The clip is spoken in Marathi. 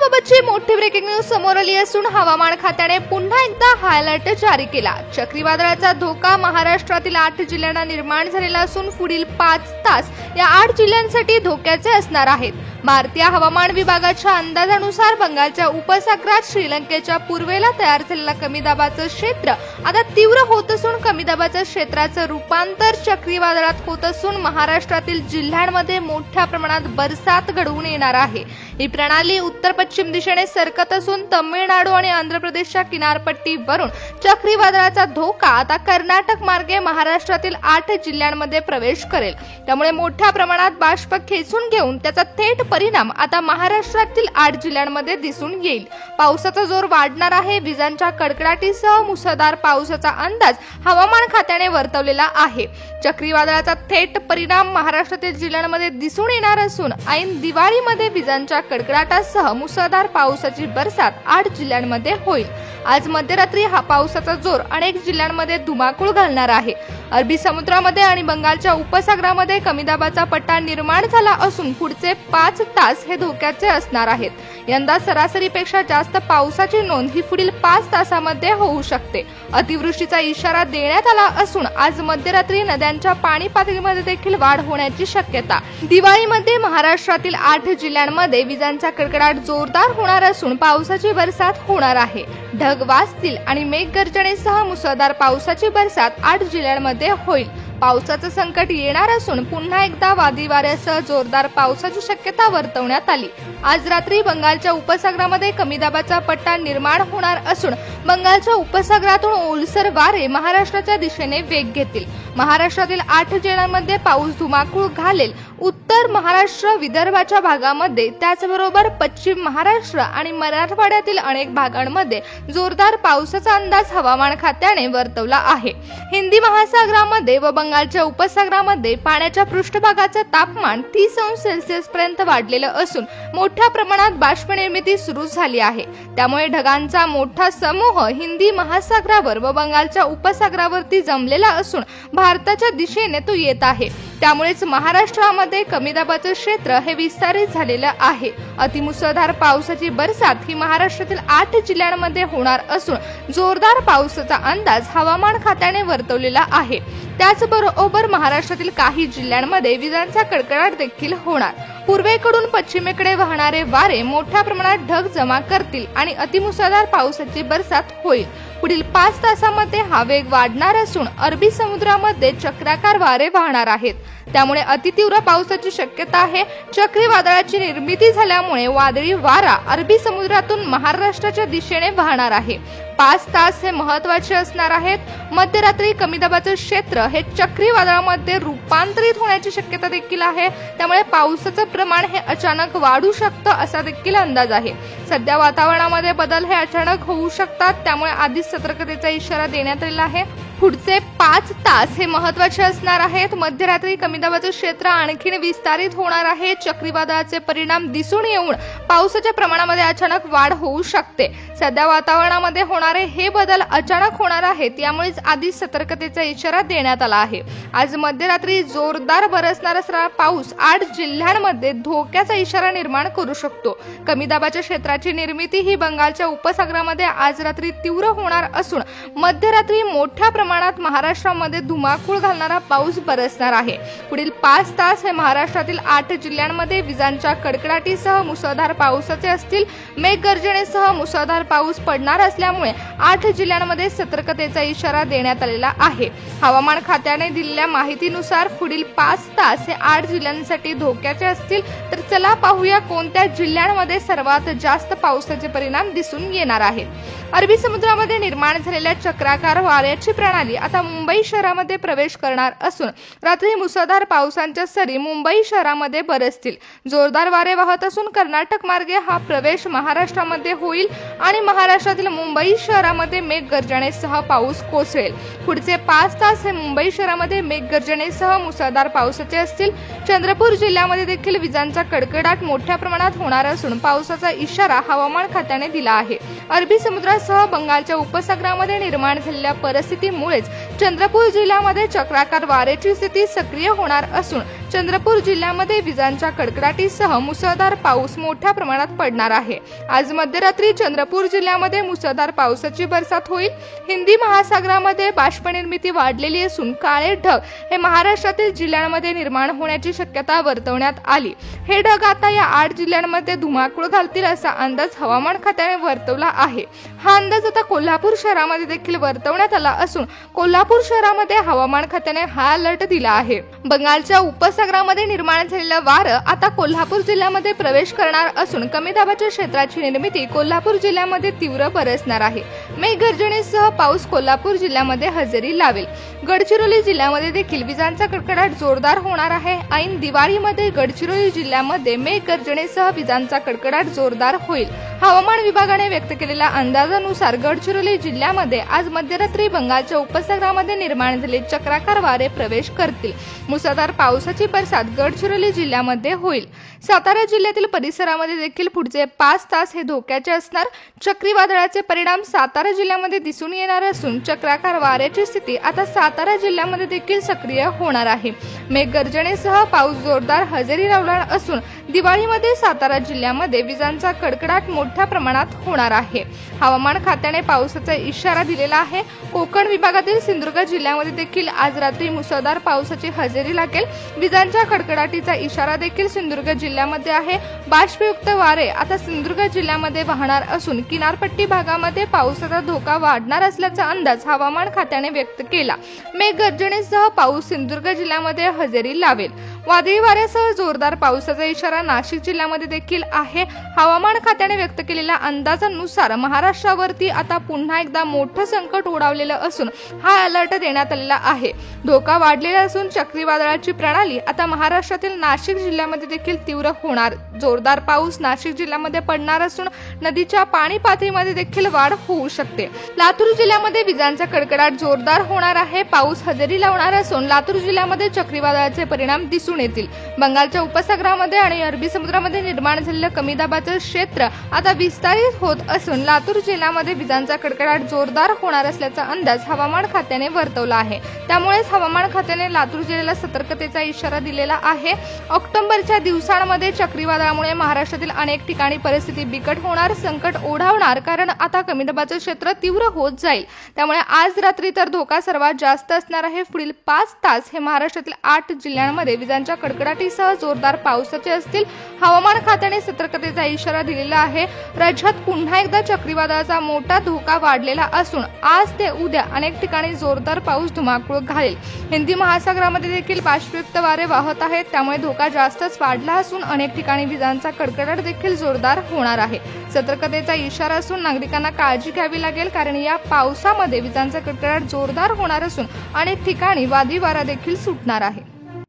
पावसाबाबतची मोठी ब्रेकिंग न्यूज समोर आली असून हवामान खात्याने पुन्हा एकदा हाय अलर्ट जारी केला। चक्रीवादळाचा धोका महाराष्ट्रातील 8 जिल्ह्यांना निर्माण झालेला असून पुढील 5 तास या 8 जिल्ह्यांसाठी धोक्याचे असणार आहेत। भारतीय हवामान विभागाच्या अंदाजानुसार बंगालच्या उपसागरात श्रीलंकेच्या पूर्वेला तयार झालेला कमी दाबाचं क्षेत्र आता तीव्र होत असून कमी दाबाच्या क्षेत्राचं रूपांतर चक्रीवादळात होत असून महाराष्ट्रातील जिल्ह्यांमध्ये मोठ्या प्रमाणात बरसात घडवून येणार आहे। ही प्रणाली उत्तर पश्चिम दिशेने सरकत असून तामिळनाडू आणि आंध्र प्रदेशच्या किनारपट्टीवरून चक्रीवादळाचा धोका आता कर्नाटक मार्गे महाराष्ट्रातील 8 जिल्ह्यांमध्ये प्रवेश करेल। त्यामुळे मोठ्या प्रमाणात बाष्प खेचून घेऊन त्याचा थेट परिणाम आता महाराष्ट्रातील 8 जिल्ह्यांमध्ये दिसून येईल। पावसाचा जोर वाढणार आहे। विजांच्या कडकडाटीसह मुसळधार पावसाचा अंदाज हवामान खात्याने वर्तवलेला आहे। चक्रीवादळाचा थेट परिणाम महाराष्ट्रातील जिल्ह्यांमध्ये दिसून येणार असून ऐन दिवाळीमध्ये विजांच्या कडकडाटासह मुसळधार पावसाची बरसात 8 जिल्ह्यांमध्ये होईल। आज मध्यरात्री हा पावसाचा जोर अनेक जिल्ह्यांमध्ये धुमाकूळ घालणार आहे। अरबी समुद्रामध्ये आणि बंगालच्या उपसागरामध्ये कमी दाबाचा पट्टा निर्माण झाला असून पुढचे 5 तास हे धोक्याचे असणार आहेत। यंदा सरासरीपेक्षा जास्त पावसाची नोंद ही पुढील 5 तासांमध्ये होऊ शकते। अतिवृष्टीचा इशारा देण्यात आला असून आज मध्यरात्री नद्यांच्या पाणी पातळीमध्ये देखील वाढ होण्याची शक्यता। दिवाळीमध्ये महाराष्ट्रातील 8 जिल्ह्यांमध्ये विजांचा कडकडाट जोरदार होणार असून पावसाची बरसात होणार आहे। ढग वाजतील आणि मेघगर्जनेसह मुसळधार पावसाची बरसात 8 जिल्ह्यांमध्ये होईल। पावसाचं संकट येणार असून पुन्हा एकदा वादळी वाऱ्यासह जोरदार पावसाची शक्यता वर्तवण्यात आली। आज रात्री बंगालच्या उपसागरामध्ये कमी दाबाचा पट्टा निर्माण होणार असून बंगालच्या उपसागरातून ओलसर वारे महाराष्ट्राच्या दिशेने वेग घेतील। महाराष्ट्रातील 8 जिल्ह्यांमध्ये पाऊस धुमाकूळ घालेल। उत्तर महाराष्ट्र, विदर्भाच्या भागामध्ये त्याचबरोबर पश्चिम महाराष्ट्र आणि मराठवाड्यातील अनेक भागांमध्ये जोरदार पावसाचा अंदाज हवामान खात्याने वर्तवला आहे। हिंदी महासागरामध्ये व बंगालच्या उपसागरामध्ये पाण्याच्या पृष्ठभागाचे तापमान 30 अंश सेल्सिअस पर्यंत वाढलेलं असून मोठ्या प्रमाणात बाष्प निर्मिती सुरू झाली आहे। त्यामुळे ढगांचा मोठा समूह हिंदी महासागरावर व बंगालच्या उपसागरावरती जमलेला असून भारताच्या दिशेने तो येत आहे। त्यामुळेच महाराष्ट्रामध्ये कमी दाबाचे क्षेत्र हे विस्तारित झालेलं आहे। अतिमुसळधार पावसाची बरसात ही महाराष्ट्रातील 8 जिल्ह्यांमध्ये होणार असून जोरदार पावसाचा अंदाज हवामान खात्याने वर्तवलेला आहे। त्याचबरोबर महाराष्ट्रातील काही जिल्ह्यांमध्ये विजांचा कडकडाट देखील होणार। पूर्वेकडून पश्चिमेकडे वाहणारे वारे मोठ्या प्रमाणात ढग जमा करतील आणि अतिमुसळधार पावसाची बरसात होईल। पुढील 5 तासांमध्ये हा वेग वाढणार असून अरबी समुद्रामध्ये चक्राकार वारे वाहणार आहेत। त्यामुळे अतितीव्र पावसाची शक्यता आहे। चक्रीवादळाची निर्मिती झाल्यामुळे वादळी वारा अरबी समुद्रातून महाराष्ट्राच्या दिशेने वाहणार आहे। 5 तास हे महत्त्वाचे असणार आहेत। मध्यरात्री कमी दाबाचे क्षेत्र हे चक्रीवादळामध्ये रूपांतरित होण्याची शक्यता देखील आहे। त्यामुळे पावसाचं प्रमाण हे अचानक वाढू शकतं असा देखील अंदाज आहे। सध्या वातावरणामध्ये बदल हे अचानक होऊ शकतात, त्यामुळे आधीच सतर्कतेचा इशारा देण्यात आलेला आहे। पुढचे 5 तास हे महत्त्वाचे असणार आहेत। मध्यरात्री कमी दाबाचे क्षेत्र आणखीन विस्तारित होणार आहे। चक्रीवादळाचे परिणाम दिसून येऊन पावसाच्या प्रमाणामध्ये अचानक वाढ होऊ शकते। सध्या वातावरणामध्ये होणारे हे बदल अचानक होणार आहेत, यामुळेच आधीच सतर्कतेचा इशारा देण्यात आला आहे। आज मध्यरात्री जोरदार बरसणार असणारा पाऊस 8 जिल्ह्यांमध्ये धोक्याचा इशारा निर्माण करू शकतो। कमी दाबाच्या क्षेत्राची निर्मिती ही बंगालच्या उपसागरामध्ये आज रात्री तीव्र होणार असून मध्यरात्री मोठ्या प्रमाणात महाराष्ट्रामध्ये धुमाकूळ घालणारा पाऊस बरसणार आहे। पुढील 5 तास हे महाराष्ट्रातील 8 जिल्ह्यांमध्ये विजांच्या कडकडाटीसह मुसळधार पावसाचे असतील। मेघगर्जनेसह मुसळधार पाऊस पडणार असल्यामुळे 8 जिल्ह्यांमध्ये सतर्कतेचा इशारा देण्यात आलेला आहे। हवामान खात्याने दिलेल्या माहितीनुसार पुढील 5 तास हे 8 जिल्ह्यांसाठी धोक्याचे असतील। तर चला पाहूया कोणत्या जिल्ह्यांमध्ये सर्वात जास्त पावसाचे परिणाम दिसून येणार आहेत। अरबी समुद्रामध्ये निर्माण झालेल्या चक्राकार वाऱ्याची प्रणाली आता मुंबई शहरामध्ये प्रवेश करणार असून रात्री मुसळधार पावसाच्या सरी मुंबई शहरामध्ये बरसतील। जोरदार वारे वाहत असून कर्नाटक मार्गे हा प्रवेश महाराष्ट्रामध्ये होईल आणि महाराष्ट्रातील मुंबई शहरामध्ये मेघगर्जनेसह पाऊस कोसळेल। पुढचे 5 तास हे मुंबई शहरामध्ये मेघगर्जनेसह मुसळधार पावसाचे असतील। चंद्रपूर जिल्ह्यामध्ये देखील विजांचा कडकडाट मोठ्या प्रमाणात होणार असून पावसाचा इशारा हवामान खात्याने दिला आहे। अरबी समुद्रासह बंगालच्या उपसागरामध्ये निर्माण झालेल्या परिस्थितीमुळेच चंद्रपूर जिल्ह्यामध्ये चक्राकार वाऱ्याची स्थिती सक्रिय होणार असून चंद्रपूर जिल्ह्यामध्ये विजांच्या कडकडाटीसह मुसळधार पाऊस मोठ्या प्रमाणात पडणार आहे। आज मध्यरात्री चंद्रपूर जिल्ह्यामध्ये मुसळधार पावसाची बरसात होईल। हिंदी महासागरामध्ये बाष्पनिर्मिती वाढलेली असून काळे ढग हे महाराष्ट्रातील जिल्ह्यांमध्ये निर्माण होण्याची शक्यता वर्तवण्यात आली। हे ढग आता या 8 जिल्ह्यांमध्ये धुमाकूळ घालतील असा अंदाज हवामान खात्याने वर्तवला आहे। हा अंदाज आता कोल्हापूर शहरामध्ये देखील वर्तवण्यात आला असून कोल्हापूर शहरामध्ये हवामान खात्याने हा अलर्ट दिला आहे। बंगालच्या उपसागरामध्ये निर्माण झालेलं वारं आता कोल्हापूर जिल्ह्यामध्ये प्रवेश करणार असून कमी दाबाच्या क्षेत्राची निर्मिती कोल्हापूर जिल्ह्यामध्ये तीव्र बरसणार आहे। मेघगर्जनेसह पाऊस कोल्हापूर जिल्ह्यामध्ये हजेरी लावेल। गडचिरोली जिल्ह्यामध्ये देखील विजांचा कडकडाट जोरदार होणार आहे। ऐन दिवाळीमध्ये गडचिरोली जिल्ह्यामध्ये मेघगर्जनेसह विजांचा कडकडाट जोरदार होईल। हवामान विभागाने व्यक्त केलेल्या अंदाजानुसार गडचिरोली जिल्ह्यामध्ये आज मध्यरात्री बंगालच्या उपसागरामध्ये निर्माण झालेले चक्राकार वारे प्रवेश करतील। मुसळधार पावसाची बरसात गडचिरोली जिल्ह्यामध्ये होईल। सातारा जिल्ह्यातील परिसरामध्ये देखील पुढचे 5 तास हे धोक्याचे असणार। चक्रीवादळाचे परिणाम सातारा जिल्ह्यामध्ये दिसून येणार असून चक्राकार वाऱ्याची स्थिती आता सातारा जिल्ह्यामध्ये देखील सक्रिय होणार आहे। मेघगर्जनेसह पाऊस जोरदार हजेरी लावणार असून दिवाळीमध्ये सातारा जिल्ह्यामध्ये विजांचा कडकडाट मोठ्या प्रमाणात होणार आहे। हवामान खात्याने पावसाचा इशारा दिलेला आहे। कोकण विभागातील सिंधुदुर्ग जिल्ह्यामध्ये देखील आज रात्री मुसळधार पावसाची हजेरी लागेल। विजांच्या कडकडाटीचा इशारा देखील सिंधुदुर्ग जिल्ह्यामध्ये आहे। बाष्पयुक्त वारे आता सिंधुदुर्ग जिल्ह्यामध्ये वाहणार असून किनारपट्टी भागामध्ये पावसाचा धोका वाढणार असल्याचा अंदाज हवामान खात्याने व्यक्त केला। मेघगर्जनेसह पाऊस सिंधुदुर्ग जिल्ह्यामध्ये हजेरी लावेल। वादळी वाऱ्यासह जोरदार पावसाचा इशारा नाशिक जिल्ह्यामध्ये देखील आहे। हवामान खात्याने व्यक्त केलेल्या अंदाजानुसार महाराष्ट्रावरती आता पुन्हा एकदा मोठं संकट ओढावलेलं असून हा अलर्ट देण्यात आलेला आहे। धोका वाढलेला असून चक्रीवादळाची प्रणाली आता महाराष्ट्रातील नाशिक जिल्ह्यामध्ये देखील तीव्र होणार। जोरदार पाऊस नाशिक जिल्ह्यामध्ये पडणार असून नदीच्या पाणी पातळीमध्ये देखील वाढ होऊ शकते। लातूर जिल्ह्यामध्ये विजांचा कडकडाट जोरदार होणार आहे। पाऊस हजेरी लावणार असून लातूर जिल्ह्यामध्ये चक्रीवादळाचे परिणाम दिसून येतील। बंगालच्या उपसागरामध्ये आणि अरबी समुद्रामध्ये निर्माण झालेलं कमी दाबाचं क्षेत्र आता विस्तारित होत असून लातूर जिल्ह्यामध्ये विजांचा कडकडाट जोरदार होणार असल्याचा अंदाज हवामान खात्याने वर्तवला आहे। त्यामुळेच हवामान खात्याने लातूर जिल्ह्याला सतर्कतेचा इशारा दिलेला आहे। ऑक्टोबरच्या दिवसांमध्ये चक्रीवादळामुळे महाराष्ट्रातील अनेक ठिकाणी परिस्थिती बिकट होणार, संकट ओढावणार, कारण आता कमी दाबाचं क्षेत्र तीव्र होत जाईल। त्यामुळे आज रात्री तर धोका सर्वात जास्त असणार आहे। पुढील 5 तास हे महाराष्ट्रातील 8 जिल्ह्यांमध्ये विजांच्या कडकडाटीसह जोरदार पावसाचे असतील। हवामान खात्याने सतर्कतेचा इशारा दिलेला आहे। राज्यात पुन्हा एकदा चक्रीवादळाचा मोठा धोका वाढलेला असून आज ते उद्या अनेक ठिकाणी जोरदार पाऊस धुमाकूळ घालेल। हिंदी महासागरामध्ये देखील बाष्पयुक्त वारे वाहत आहेत, त्यामुळे धोका जास्तच वाढला असून अनेक ठिकाणी विजांचा कडकडाट देखील जोरदार होणार आहे। सतर्कतेचा इशारा असून नागरिकांना काळजी घ्यावी लागेल, कारण या पावसामध्ये विजांचा कडकडाट जोरदार होणार असून अनेक ठिकाणी वादळी वारा देखील सुटणार आहे।